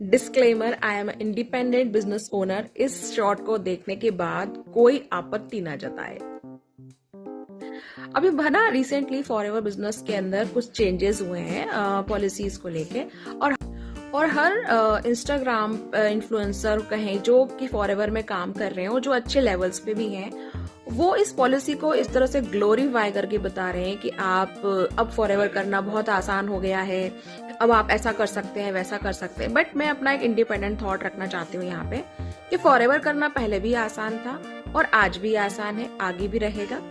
Disclaimer, I am independent business owner. इस shot को देखने के बाद कोई आपत्ति ना जताए। अभी बना रिसेंटली फॉरएवर बिजनेस के अंदर कुछ चेंजेस हुए हैं पॉलिसीज को लेके, और हर इंस्टाग्राम इन्फ्लुएंसर कहें जो कि फॉरएवर में काम कर रहे हैं और जो अच्छे लेवल्स पे भी हैं, वो इस पॉलिसी को इस तरह से ग्लोरीफाई करके बता रहे हैं कि आप अब फॉरएवर करना बहुत आसान हो गया है, अब आप ऐसा कर सकते हैं, वैसा कर सकते हैं। बट मैं अपना एक इंडिपेंडेंट थॉट रखना चाहती हूँ यहाँ पे कि फॉरएवर करना पहले भी आसान था और आज भी आसान है, आगे भी रहेगा।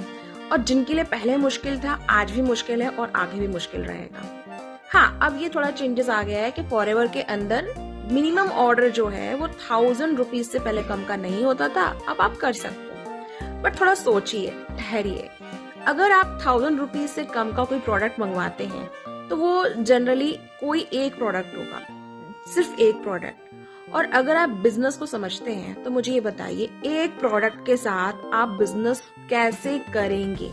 और जिनके लिए पहले मुश्किल था, आज भी मुश्किल है और आगे भी मुश्किल रहेगा। हाँ, अब ये थोड़ा चेंजेस आ गया है कि फॉरएवर के अंदर मिनिमम ऑर्डर जो है वो 1000 रुपीज से पहले कम का नहीं होता था, अब आप कर सकते हो। बट थोड़ा सोचिए, ठहरिए, अगर आप 1000 रुपीज से कम का कोई प्रोडक्ट मंगवाते हैं तो वो जनरली कोई एक प्रोडक्ट होगा, सिर्फ एक प्रोडक्ट। और अगर आप बिजनेस को समझते हैं तो मुझे ये बताइए, एक प्रोडक्ट के साथ आप बिजनेस कैसे करेंगे?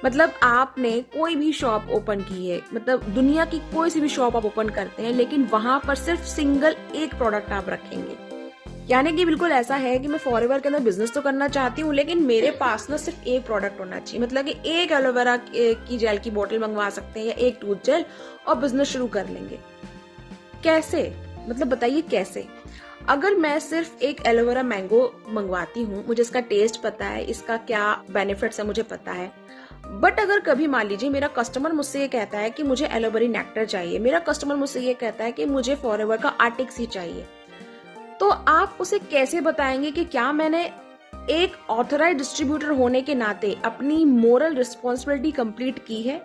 मतलब आपने कोई भी शॉप ओपन की है, मतलब दुनिया की कोई सी भी शॉप आप ओपन करते हैं, लेकिन वहां पर सिर्फ सिंगल एक प्रोडक्ट आप रखेंगे। यानी कि बिल्कुल ऐसा है कि मैं फॉरएवर के अंदर बिजनेस तो करना चाहती हूँ, लेकिन मेरे पास ना सिर्फ एक प्रोडक्ट होना चाहिए। मतलब कि एक एलोवेरा की जेल की बोतल मंगवा सकते हैं या एक टूथ जेल और बिजनेस शुरू कर लेंगे। कैसे? मतलब बताइए कैसे? अगर मैं सिर्फ एक एलोवेरा मैंगो मंगवाती हूँ, मुझे इसका टेस्ट पता है, इसका क्या बेनिफिट्स है मुझे पता है। बट अगर कभी मान लीजिए मेरा कस्टमर मुझसे ये कहता है कि मुझे एलोवेरा नेक्टर चाहिए, मेरा कस्टमर मुझसे ये कहता है कि मुझे फॉरएवर का आर्टिक्स ही चाहिए, तो आप उसे कैसे बताएंगे कि क्या मैंने एक ऑथराइज्ड डिस्ट्रीब्यूटर होने के नाते अपनी मोरल रिस्पॉन्सिबिलिटी कंप्लीट की है?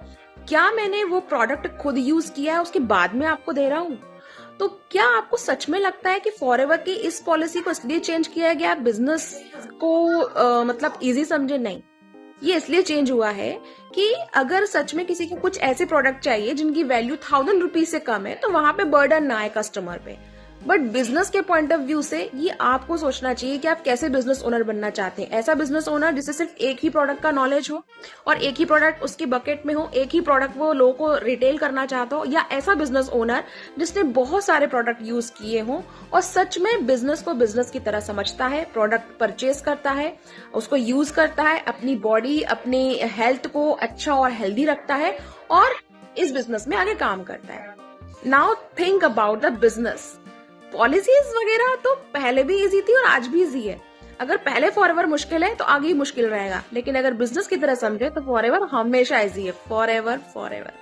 क्या मैंने वो प्रोडक्ट खुद यूज किया है, उसके बाद में आपको दे रहा हूँ? तो क्या आपको सच में लगता है कि फॉरएवर की इस पॉलिसी को इसलिए चेंज किया गया बिजनेस को मतलब इजी समझे? नहीं, ये इसलिए चेंज हुआ है कि अगर सच में किसी को कुछ ऐसे प्रोडक्ट चाहिए जिनकी वैल्यू 1000 रुपीज से कम है, तो वहां पे बर्डन ना आए कस्टमर पे। बट बिजनेस के पॉइंट ऑफ व्यू से ये आपको सोचना चाहिए कि आप कैसे बिजनेस ओनर बनना चाहते हैं। ऐसा बिजनेस ओनर जिसे सिर्फ एक ही प्रोडक्ट का नॉलेज हो और एक ही प्रोडक्ट उसके बकेट में हो, एक ही प्रोडक्ट वो लोगों को रिटेल करना चाहता हो, या ऐसा बिजनेस ओनर जिसने बहुत सारे प्रोडक्ट यूज किए हों और सच में बिजनेस को बिजनेस की तरह समझता है, प्रोडक्ट परचेज करता है, उसको यूज करता है, अपनी बॉडी, अपनी हेल्थ को अच्छा और हेल्दी रखता है और इस बिजनेस में आगे काम करता है। Now think about the business. Policies वगैरह तो पहले भी इजी थी और आज भी इजी है। अगर पहले फॉरएवर मुश्किल है तो आगे ही मुश्किल रहेगा, लेकिन अगर बिजनेस की तरह समझे तो फॉरएवर हमेशा इजी है। Forever forever.